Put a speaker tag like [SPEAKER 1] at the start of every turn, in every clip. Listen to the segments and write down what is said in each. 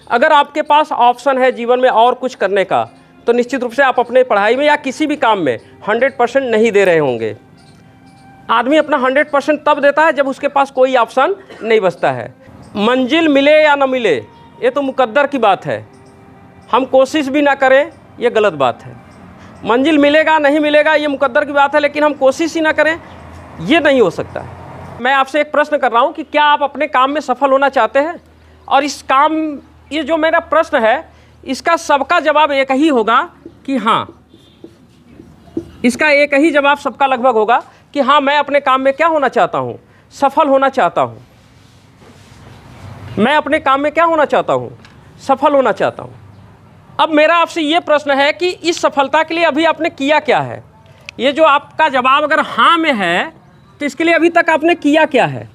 [SPEAKER 1] अगर आपके पास ऑप्शन है जीवन में और कुछ करने का, तो निश्चित रूप से आप अपने पढ़ाई में या किसी भी काम में 100% नहीं दे रहे होंगे। आदमी अपना 100% तब देता है जब उसके पास कोई ऑप्शन नहीं बचता है। मंजिल मिले या न मिले, ये तो मुकद्दर की बात है। हम कोशिश भी ना करें, ये गलत बात है। मंजिल मिलेगा नहीं मिलेगा ये मुकद्दर की बात है, लेकिन हम कोशिश ही ना करें, ये नहीं हो सकता है। मैं आपसे एक प्रश्न कर रहा हूँ कि क्या आप अपने काम में सफल होना चाहते हैं? और इस काम, ये जो मेरा प्रश्न है, इसका सबका जवाब एक ही होगा कि हाँ। इसका एक ही जवाब सबका लगभग होगा कि हाँ, मैं अपने काम में क्या होना चाहता हूँ? सफल होना चाहता हूँ। मैं अपने काम में क्या होना चाहता हूँ? सफल होना चाहता हूँ। अब मेरा आपसे ये प्रश्न है कि इस सफलता के लिए अभी आपने किया क्या है? ये जो आपका जवाब अगर हाँ में है, तो इसके लिए अभी तक आपने किया क्या है?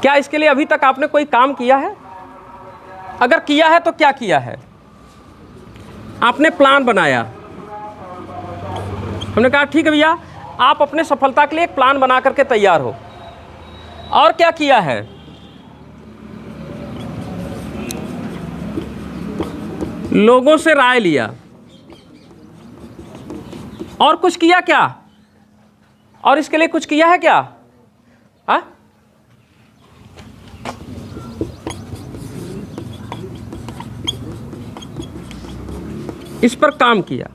[SPEAKER 1] क्या इसके लिए अभी तक आपने कोई काम किया है? अगर किया है तो क्या किया है? आपने प्लान बनाया। हमने कहा ठीक है भैया, आप अपने सफलता के लिए एक प्लान बना करके तैयार हो। और क्या किया है? लोगों से राय लिया। और कुछ किया क्या? और इसके लिए कुछ किया है क्या? हाँ? इस पर काम किया।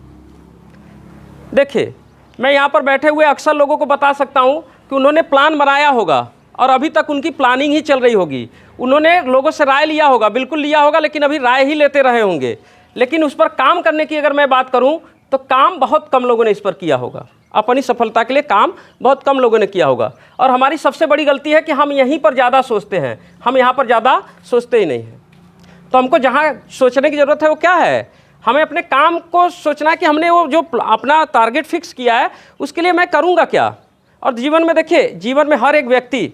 [SPEAKER 1] देखिए, मैं यहाँ पर बैठे हुए अक्सर लोगों को बता सकता हूँ कि उन्होंने प्लान बनाया होगा और अभी तक उनकी प्लानिंग ही चल रही होगी। उन्होंने लोगों से राय लिया होगा, बिल्कुल लिया होगा, लेकिन अभी राय ही लेते रहे होंगे। लेकिन उस पर काम करने की अगर मैं बात करूँ तो काम बहुत कम लोगों ने इस पर किया होगा। अपनी सफलता के लिए काम बहुत कम लोगों ने किया होगा। और हमारी सबसे बड़ी गलती है कि हम यहीं पर ज़्यादा सोचते हैं, हम यहाँ पर ज़्यादा सोचते ही नहीं हैं। तो हमको जहाँ सोचने की ज़रूरत है वो क्या है? हमें अपने काम को सोचना है कि हमने वो जो अपना टारगेट फिक्स किया है उसके लिए मैं करूँगा क्या। और जीवन में देखिए, जीवन में हर एक व्यक्ति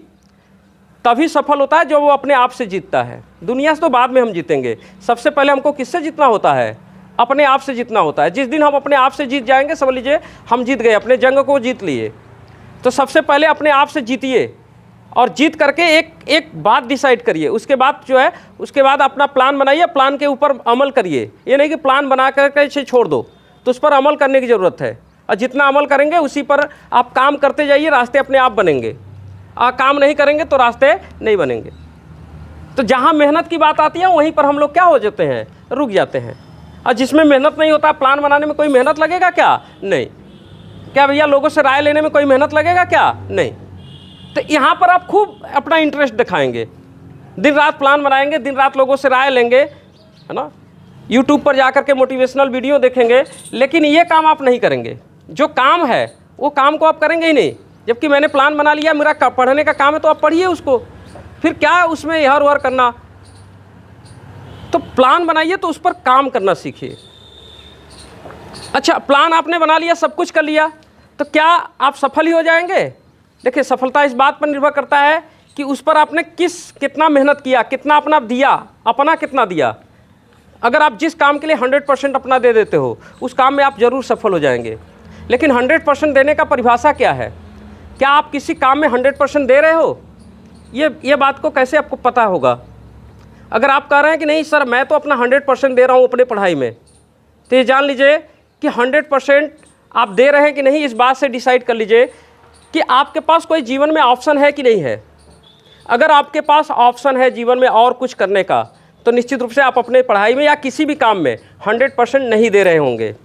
[SPEAKER 1] तभी सफल होता है जो वो अपने आप से जीतता है। दुनिया से तो बाद में हम जीतेंगे, सबसे पहले हमको किससे जीतना होता है? अपने आप से जीतना होता है। जिस दिन हम अपने आप से जीत जाएंगे, समझ लीजिए हम जीत गए, अपने जंग को जीत लिए। तो सबसे पहले अपने आप से जीतिए और जीत करके एक बात डिसाइड करिए। उसके बाद जो है, उसके बाद अपना प्लान बनाइए, प्लान के ऊपर अमल करिए। ये नहीं कि प्लान बना करके इसे छोड़ दो, तो उस पर अमल करने की ज़रूरत है। और जितना अमल करेंगे उसी पर आप काम करते जाइए, रास्ते अपने आप बनेंगे। काम नहीं करेंगे तो रास्ते नहीं बनेंगे। तो जहाँ मेहनत की बात आती है वहीं पर हम लोग क्या हो जाते हैं? रुक जाते हैं। और जिसमें मेहनत नहीं होता, प्लान बनाने में कोई मेहनत लगेगा क्या? नहीं। क्या भैया लोगों से राय लेने में कोई मेहनत लगेगा क्या? नहीं। तो यहाँ पर आप खूब अपना इंटरेस्ट दिखाएंगे, दिन रात प्लान बनाएंगे, दिन रात लोगों से राय लेंगे, है ना, यूट्यूब पर जाकर के मोटिवेशनल वीडियो देखेंगे, लेकिन ये काम आप नहीं करेंगे। जो काम है वो काम को आप करेंगे ही नहीं। जबकि मैंने प्लान बना लिया, मेरा पढ़ने का काम है, तो आप पढ़िए उसको। फिर क्या उसमें इधर उधर करना? तो प्लान बनाइए तो उस पर काम करना सीखिए। अच्छा, प्लान आपने बना लिया, सब कुछ कर लिया, तो क्या आप सफल ही हो जाएंगे? देखिए, सफलता इस बात पर निर्भर करता है कि उस पर आपने कितना मेहनत किया, कितना अपना दिया, अपना कितना दिया। अगर आप जिस काम के लिए 100% अपना दे देते हो, उस काम में आप ज़रूर सफल हो जाएंगे। लेकिन 100% देने का परिभाषा क्या है? क्या आप किसी काम में 100% दे रहे हो? ये बात को कैसे आपको पता होगा? अगर आप कह रहे हैं कि नहीं सर, मैं तो अपना 100% दे रहा हूँ अपने पढ़ाई में, तो ये जान लीजिए कि 100% आप दे रहे हैं कि नहीं, इस बात से डिसाइड कर लीजिए कि आपके पास कोई जीवन में ऑप्शन है कि नहीं है। अगर आपके पास ऑप्शन है जीवन में और कुछ करने का, तो निश्चित रूप से आप अपने पढ़ाई में या किसी भी काम में 100% नहीं दे रहे होंगे।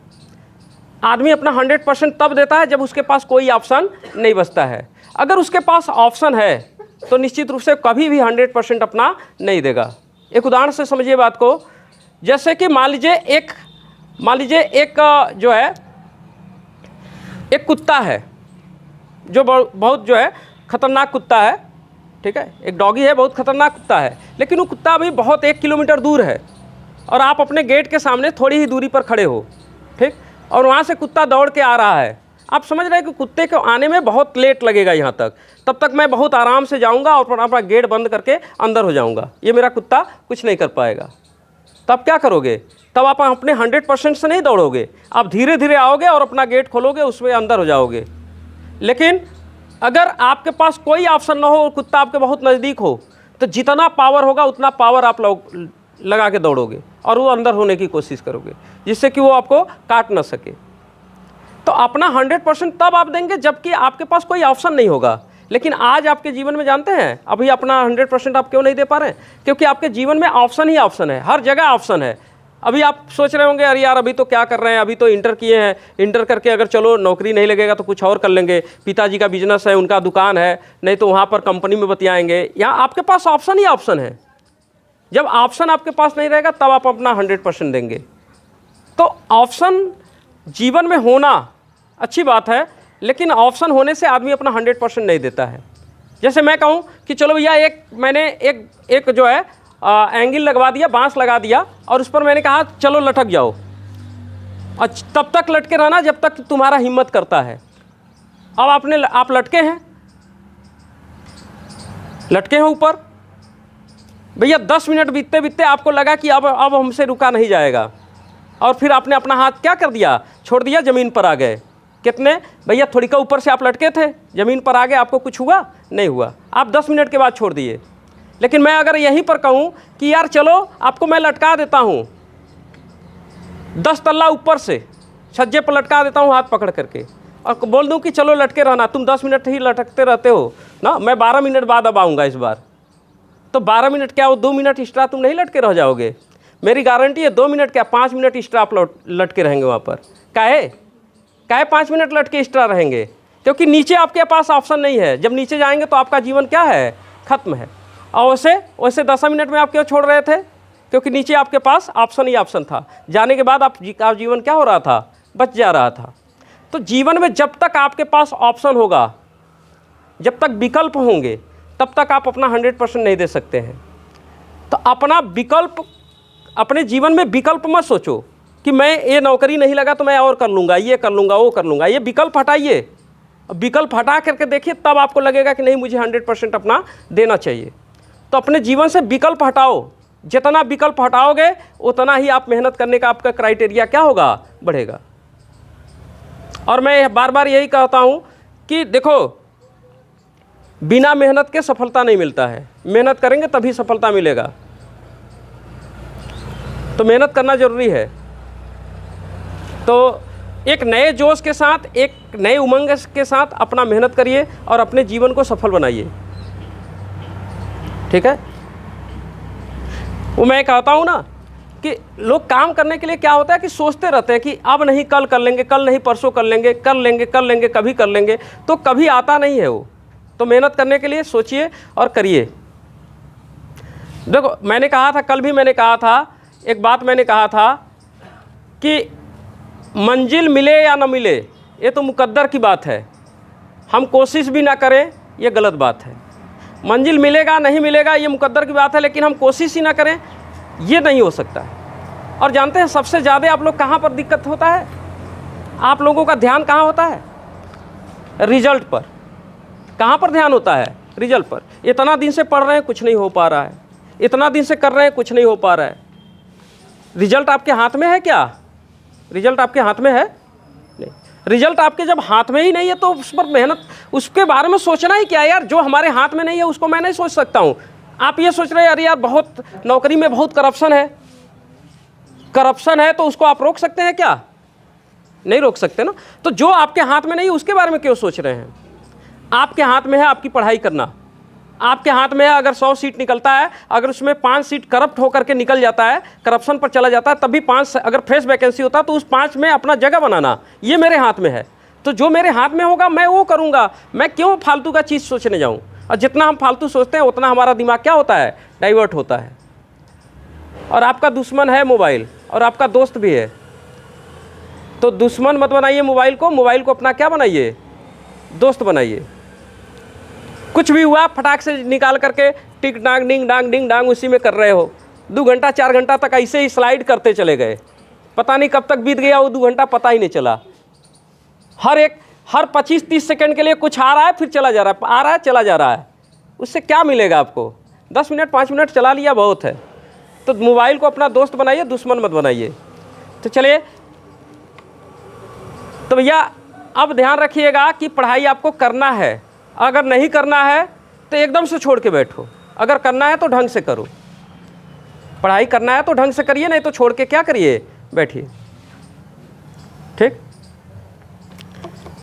[SPEAKER 1] आदमी अपना 100% तब देता है जब उसके पास कोई ऑप्शन नहीं बचता है। अगर उसके पास ऑप्शन है तो निश्चित रूप से कभी भी 100% अपना नहीं देगा। एक उदाहरण से समझिए बात को। जैसे कि मान लीजिए एक जो है, एक कुत्ता है जो बहुत जो है ख़तरनाक कुत्ता है, ठीक है, एक डॉगी है, बहुत ख़तरनाक कुत्ता है, लेकिन वो कुत्ता अभी बहुत 1 किलोमीटर दूर है और आप अपने गेट के सामने थोड़ी ही दूरी पर खड़े हो, ठीक, और वहाँ से कुत्ता दौड़ के आ रहा है। आप समझ रहे हैं कि कुत्ते को आने में बहुत लेट लगेगा यहाँ तक, तब तक मैं बहुत आराम से जाऊँगा और अपना गेट बंद करके अंदर हो जाऊँगा, ये मेरा कुत्ता कुछ नहीं कर पाएगा। तब क्या करोगे? तब आप अपने 100% से नहीं दौड़ोगे, आप धीरे धीरे आओगे और अपना गेट खोलोगे, उसमें अंदर हो जाओगे। लेकिन अगर आपके पास कोई ऑप्शन ना हो और कुत्ता आपके बहुत नज़दीक हो, तो जितना पावर होगा उतना पावर आप लोग लगा के दौड़ोगे और वो अंदर होने की कोशिश करोगे, जिससे कि वो आपको काट ना सके। तो अपना 100% तब आप देंगे जबकि आपके पास कोई ऑप्शन नहीं होगा। लेकिन आज आपके जीवन में जानते हैं अभी अपना 100% आप क्यों नहीं दे पा रहे हैं? क्योंकि आपके जीवन में ऑप्शन ही ऑप्शन है, हर जगह ऑप्शन है। अभी आप सोच रहे होंगे अरे यार अभी तो क्या कर रहे हैं, अभी तो इंटर किए हैं, इंटर करके अगर चलो नौकरी नहीं लगेगा तो कुछ और कर लेंगे, पिताजी का बिजनेस है, उनका दुकान है, नहीं तो वहाँ पर कंपनी में बतियाएंगे। यहाँ आपके पास ऑप्शन ही ऑप्शन है। जब ऑप्शन आपके पास नहीं रहेगा तब आप अपना 100% देंगे। तो ऑप्शन जीवन में होना अच्छी बात है, लेकिन ऑप्शन होने से आदमी अपना 100% नहीं देता है। जैसे मैं कहूँ कि चलो भैया मैंने एक जो है एंगल लगवा दिया, बांस लगा दिया और उस पर मैंने कहा चलो लटक जाओ, और तब तक लटके रहना जब तक तुम्हारा हिम्मत करता है। अब आप लटके हैं ऊपर, भैया 10 मिनट बीतते बीतते आपको लगा कि अब हमसे रुका नहीं जाएगा, और फिर आपने अपना हाथ क्या कर दिया, छोड़ दिया, ज़मीन पर आ गए। कितने भैया, थोड़ी का ऊपर से आप लटके थे, ज़मीन पर आ गए, आपको कुछ हुआ नहीं हुआ, आप 10 मिनट के बाद छोड़ दिए। लेकिन मैं अगर यहीं पर कहूँ कि यार चलो आपको मैं लटका देता हूँ 10 तल्ला ऊपर से, छज्जे पर लटका देता हूँ हाथ पकड़ करके, और बोल दूँ कि चलो लटके रहना, तुम 10 मिनट ही लटकते रहते हो ना, मैं 12 मिनट बाद अब आऊँगा इस बार। तो 12 मिनट क्या, वो 2 मिनट एक्स्ट्रा तुम नहीं लटके रह जाओगे? मेरी गारंटी है 2 मिनट क्या 5 मिनट एक्स्ट्रा आप लटके रहेंगे वहाँ पर। काहे 5 मिनट लटके एक्स्ट्रा रहेंगे? क्योंकि नीचे आपके पास ऑप्शन नहीं है। जब नीचे जाएंगे तो आपका जीवन क्या है, खत्म है। और वैसे 10 मिनट में आप क्यों छोड़ रहे थे? क्योंकि नीचे आपके पास ऑप्शन ही ऑप्शन था। जाने के बाद आपका जीवन क्या हो रहा था, बच जा रहा था। तो जीवन में जब तक आपके पास ऑप्शन होगा, जब तक विकल्प होंगे, तब तक आप अपना 100% नहीं दे सकते हैं। तो अपना विकल्प, अपने जीवन में विकल्प मत सोचो कि मैं ये नौकरी नहीं लगा तो मैं और कर लूँगा, ये कर लूँगा, वो कर लूँगा। ये विकल्प हटाइए, विकल्प हटा करके देखिए, तब आपको लगेगा कि नहीं मुझे 100% अपना देना चाहिए। तो अपने जीवन से विकल्प हटाओ, जितना विकल्प हटाओगे उतना ही आप मेहनत करने का आपका क्राइटेरिया क्या होगा, बढ़ेगा। और मैं बार बार यही कहता हूँ कि देखो, बिना मेहनत के सफलता नहीं मिलता है, मेहनत करेंगे तभी सफलता मिलेगा। तो मेहनत करना ज़रूरी है। तो एक नए जोश के साथ, एक नए उमंग के साथ अपना मेहनत करिए और अपने जीवन को सफल बनाइए, ठीक है। वो मैं कहता हूँ ना कि लोग काम करने के लिए क्या होता है कि सोचते रहते हैं कि अब नहीं कल कर लेंगे, कल नहीं परसों कर लेंगे, कभी कर लेंगे, तो कभी आता नहीं है वो। तो मेहनत करने के लिए सोचिए और करिए। देखो, मैंने कहा था, कल भी मैंने कहा था, एक बात मैंने कहा था कि मंजिल मिले या न मिले ये तो मुकद्दर की बात है, हम कोशिश भी ना करें ये गलत बात है। मंजिल मिलेगा नहीं मिलेगा ये मुकद्दर की बात है, लेकिन हम कोशिश ही ना करें ये नहीं हो सकता है। और जानते हैं सबसे ज़्यादा आप लोग कहाँ पर दिक्कत होता है, आप लोगों का ध्यान कहाँ होता है, रिजल्ट पर। कहाँ पर ध्यान होता है, रिजल्ट पर। इतना दिन से पढ़ रहे हैं कुछ नहीं हो पा रहा है, इतना दिन से कर रहे हैं कुछ नहीं हो पा रहा है। रिजल्ट आपके हाथ में है क्या? रिजल्ट आपके हाथ में है नहीं। रिजल्ट आपके जब हाथ में ही नहीं है तो उस पर मेहनत, उसके बारे में सोचना ही क्या यार, जो हमारे हाथ में नहीं है उसको मैं नहीं सोच सकता हूँ। आप ये सोच रहे हैं अरे यार बहुत नौकरी में बहुत करप्शन है तो उसको आप रोक सकते हैं क्या? नहीं रोक सकते ना। तो जो आपके हाथ में नहीं है उसके बारे में क्यों सोच रहे हैं? आपके हाथ में है आपकी पढ़ाई करना, आपके हाथ में है। अगर 100 सीट निकलता है, अगर उसमें 5 सीट करप्ट होकर के निकल जाता है, करप्शन पर चला जाता है, तभी 5 अगर फ्रेश वैकेंसी होता है तो उस 5 में अपना जगह बनाना ये मेरे हाथ में है। तो जो मेरे हाथ में होगा मैं वो करूँगा, मैं क्यों फालतू का चीज़ सोचने जाऊँ। और जितना हम फालतू सोचते हैं उतना हमारा दिमाग क्या होता है, डाइवर्ट होता है। और आपका दुश्मन है मोबाइल और आपका दोस्त भी है। तो दुश्मन मत बनाइए मोबाइल को अपना क्या बनाइए, दोस्त बनाइए। कुछ भी हुआ फटाक से निकाल करके टिक डांग डिंग डांग उसी में कर रहे हो। 2 घंटा 4 घंटा तक ऐसे ही स्लाइड करते चले गए, पता नहीं कब तक बीत गया वो 2 घंटा, पता ही नहीं चला। हर 25-30 सेकंड के लिए कुछ आ रहा है फिर चला जा रहा है, आ रहा है चला जा रहा है। उससे क्या मिलेगा आपको? 10 मिनट 5 मिनट चला लिया बहुत है। तो मोबाइल को अपना दोस्त बनाइए, दुश्मन मत बनाइए। तो चलिए, तो भैया अब ध्यान रखिएगा कि पढ़ाई आपको करना है। अगर नहीं करना है तो एकदम से छोड़ के बैठो, अगर करना है तो ढंग से करो, पढ़ाई करना है तो ढंग से करिए, नहीं तो छोड़ के क्या करिए, बैठिए। ठीक।